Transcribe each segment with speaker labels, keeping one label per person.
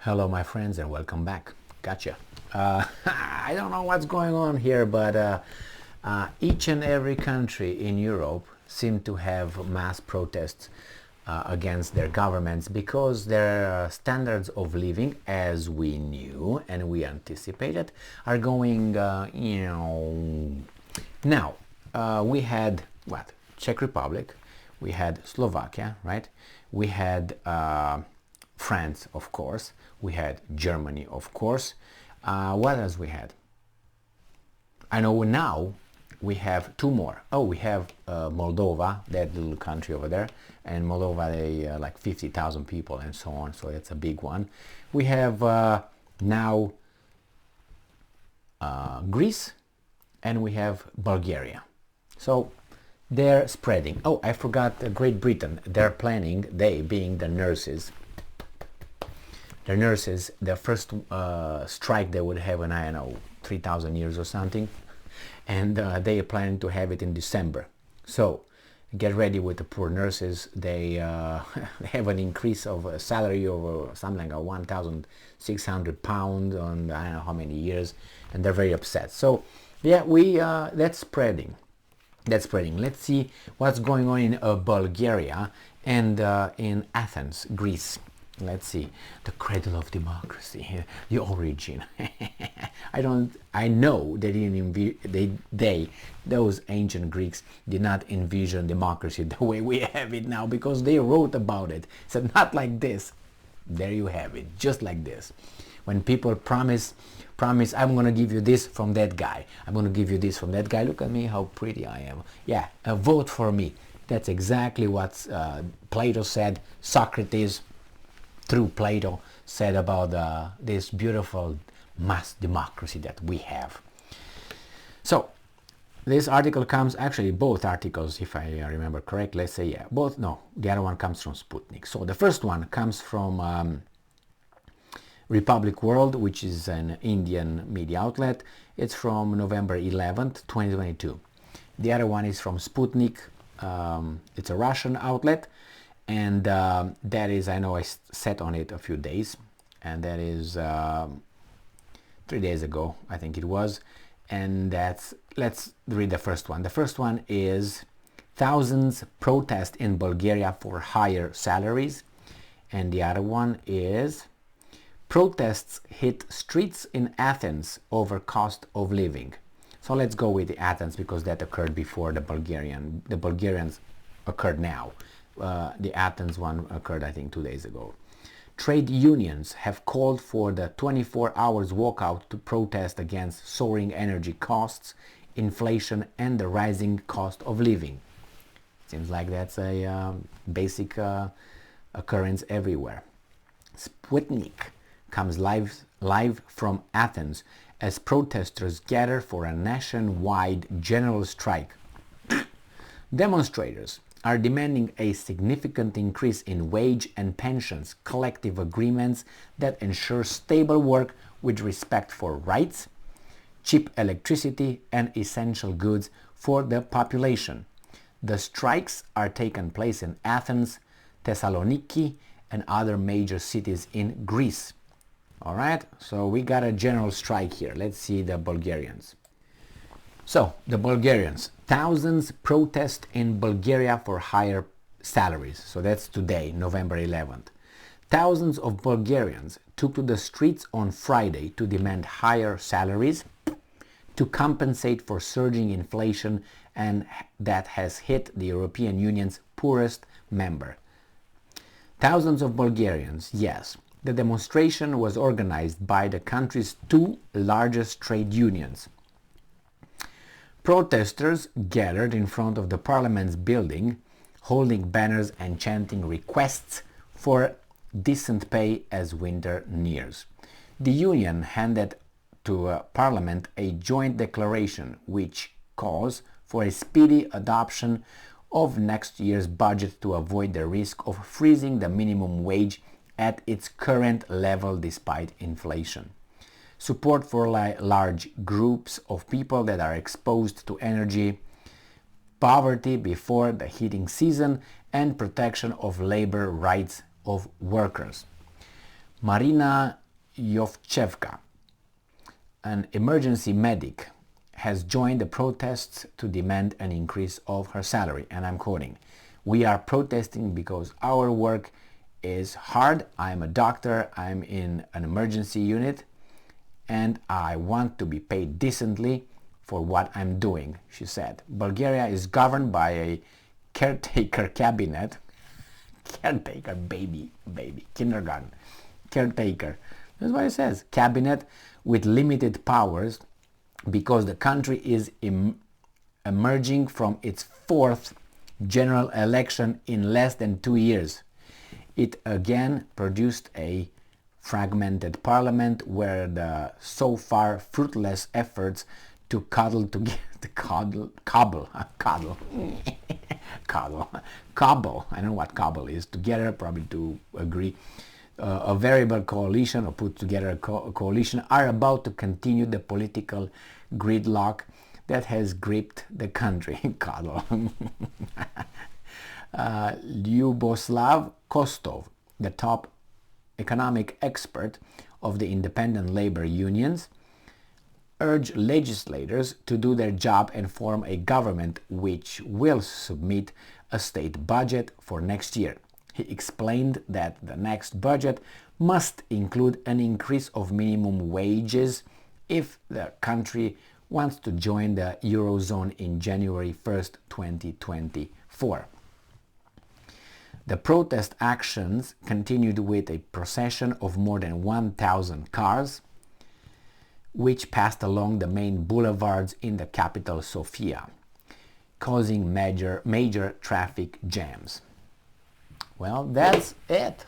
Speaker 1: Hello my friends and welcome back. Gotcha. I don't know what's going on here, but each and every country in Europe seem to have mass protests against their governments because their standards of living, as we knew and we anticipated, are going, Now, we had, what? Czech Republic, we had Slovakia, right? We had France, of course. We had Germany, of course. What else we had? I know now we have two more. Oh, we have Moldova, that little country over there. And Moldova, they like 50,000 people and so on. So it's a big one. We have now Greece and we have Bulgaria. So they're spreading. Oh, I forgot Great Britain. They're planning, they being the nurses, the first strike they would have in, I don't know, 3,000 years or something. And they are planning to have it in December. So get ready with the poor nurses. They have an increase of salary over something like £1,600 on I don't know how many years, and they're very upset. So yeah, that's spreading. Let's see what's going on in Bulgaria and in Athens, Greece. Let's see, the cradle of democracy, the origin. I know those ancient Greeks did not envision democracy the way we have it now, because they wrote about it. So not like this. There you have it, just like this. When people promise, I'm going to give you this from that guy. I'm going to give you this from that guy. Look at me, how pretty I am. Yeah, vote for me. That's exactly what Plato said. Socrates, through Plato, said about this beautiful mass democracy that we have. So this article comes, actually both articles, if I remember correctly, let's say, yeah, both, no, the other one comes from Sputnik. So the first one comes from Republic World, which is an Indian media outlet. It's from November 11th, 2022. The other one is from Sputnik. It's a Russian outlet. And that is, I know I sat on it a few days, and that is 3 days ago, I think it was. And let's read the first one. The first one is thousands protest in Bulgaria for higher salaries. And the other one is protests hit streets in Athens over cost of living. So let's go with the Athens because that occurred before the Bulgarian. The Bulgarians occurred now. The Athens one occurred, I think, 2 days ago. Trade unions have called for the 24 hours walkout to protest against soaring energy costs, inflation, and the rising cost of living. Seems like that's a basic occurrence everywhere. Sputnik comes live from Athens as protesters gather for a nationwide general strike. Demonstrators are demanding a significant increase in wage and pensions, collective agreements that ensure stable work with respect for rights, cheap electricity, and essential goods for the population. The strikes are taking place in Athens, Thessaloniki, and other major cities in Greece. All right, so we got a general strike here. Let's see the Bulgarians. So, the Bulgarians, thousands protest in Bulgaria for higher salaries. So that's today, November 11th. Thousands of Bulgarians took to the streets on Friday to demand higher salaries to compensate for surging inflation and that has hit the European Union's poorest member. Thousands of Bulgarians, yes. The demonstration was organized by the country's two largest trade unions. Protesters gathered in front of the parliament's building, holding banners and chanting requests for decent pay as winter nears. The union handed to Parliament a joint declaration which calls for a speedy adoption of next year's budget to avoid the risk of freezing the minimum wage at its current level despite inflation. Support for large groups of people that are exposed to energy poverty before the heating season, and protection of labor rights of workers. Marina Yovchevka, an emergency medic, has joined the protests to demand an increase of her salary. And I'm quoting, "We are protesting because our work is hard. I'm a doctor, I'm in an emergency unit, and I want to be paid decently for what I'm doing," she said. Bulgaria is governed by a caretaker cabinet. Caretaker, baby, kindergarten. Caretaker. That's what it says. Cabinet with limited powers because the country is emerging from its fourth general election in less than 2 years. It again produced a fragmented parliament where the so far fruitless efforts to cobble I don't know what cobble is, together, probably to agree, a variable coalition or put together a coalition, are about to continue the political gridlock that has gripped the country. Cuddle. Lyuboslav Kostov, the top economic expert of the independent labor unions, urged legislators to do their job and form a government which will submit a state budget for next year. He explained that the next budget must include an increase of minimum wages if the country wants to join the Eurozone in January 1st, 2024. The protest actions continued with a procession of more than 1,000 cars, which passed along the main boulevards in the capital Sofia, causing major traffic jams. Well, that's it.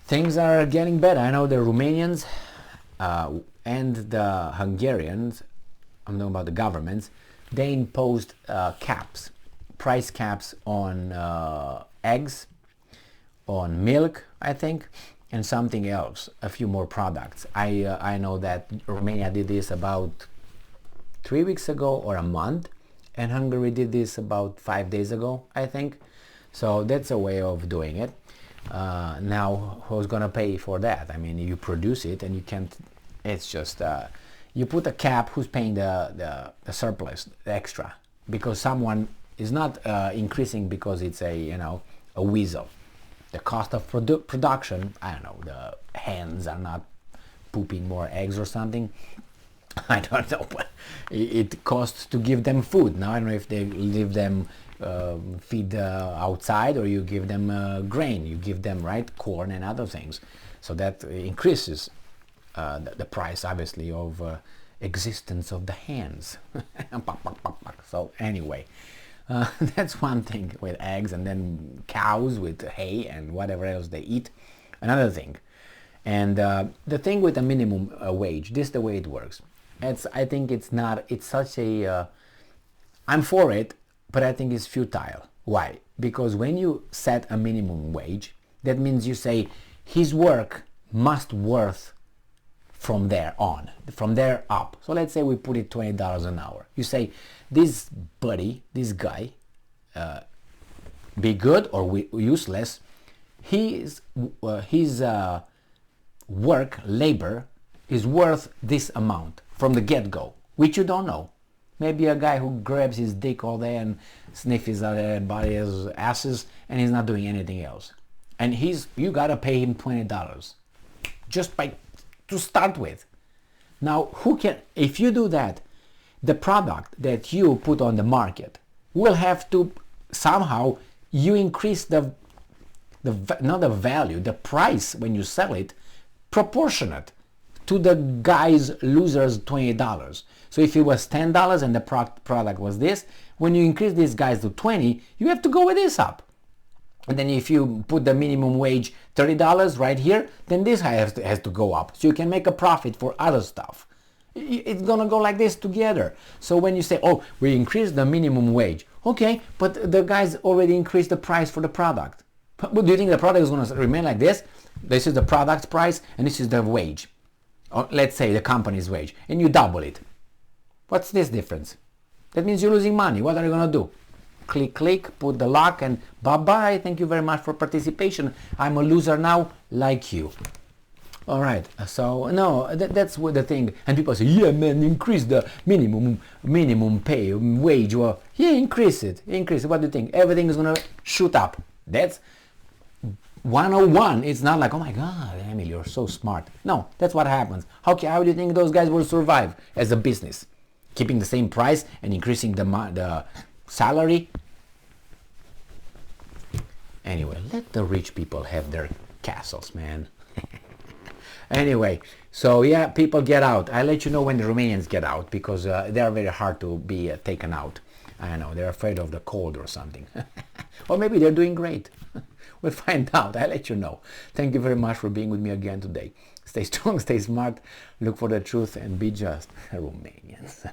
Speaker 1: Things are getting better. I know the Romanians and the Hungarians, I'm talking about the governments, they imposed price caps on eggs, on milk, I think, and something else, a few more products. I know that Romania did this about 3 weeks ago or a month, and Hungary did this about 5 days ago, I think. So that's a way of doing it. Now, who's gonna pay for that? I mean, you produce it and you can't, it's just, you put a cap, who's paying the surplus, the extra? Because someone is not increasing because it's a weasel. The cost of production, I don't know, the hens are not pooping more eggs or something. I don't know, but it costs to give them food. Now, I don't know if they leave them feed outside or you give them grain, you give them, right, corn and other things. So that increases the price, obviously, of existence of the hens. So anyway, that's one thing with eggs, and then cows with hay and whatever else they eat. Another thing. And the thing with the minimum wage, this is the way it works. I think it's such a, I'm for it, but I think it's futile. Why? Because when you set a minimum wage, that means you say his work must worth from there on, from there up. So let's say we put it $20 an hour. You say, this guy, be good or useless, his work, labor, is worth this amount from the get-go, which you don't know. Maybe a guy who grabs his dick all day and sniffs his body's asses and he's not doing anything else. And you gotta pay him $20 just to start with. Now, if you do that, the product that you put on the market will have to somehow, you increase not the value, the price when you sell it, proportionate to the guy's loser's $20. So if it was $10 and the product was this, when you increase these guys to 20, you have to go with this up. And then if you put the minimum wage $30 right here, then this has to go up. So you can make a profit for other stuff. It's gonna go like this together. So when you say, oh, we increased the minimum wage, okay, but the guys already increased the price for the product. But do you think the product is gonna remain like this? This is the product price and this is the wage. Or let's say the company's wage, and you double it. What's this difference? That means you're losing money. What are you gonna do? click, click, put the lock, and bye-bye. Thank you very much for participation. I'm a loser now, like you. All right, so no, that's what the thing. And people say, yeah, man, increase the minimum pay wage. Well, yeah, increase it. What do you think? Everything is gonna shoot up. That's 101. It's not like, oh my God, Emily, you're so smart. No, that's what happens. How do you think those guys will survive as a business? Keeping the same price and increasing the salary? Anyway, let the rich people have their castles, man. Anyway, so yeah, people get out. I'll let you know when the Romanians get out, because they are very hard to be taken out. I know, they're afraid of the cold or something. Or maybe they're doing great. We'll find out. I'll let you know. Thank you very much for being with me again today. Stay strong, stay smart, look for the truth, and be just. Romanians.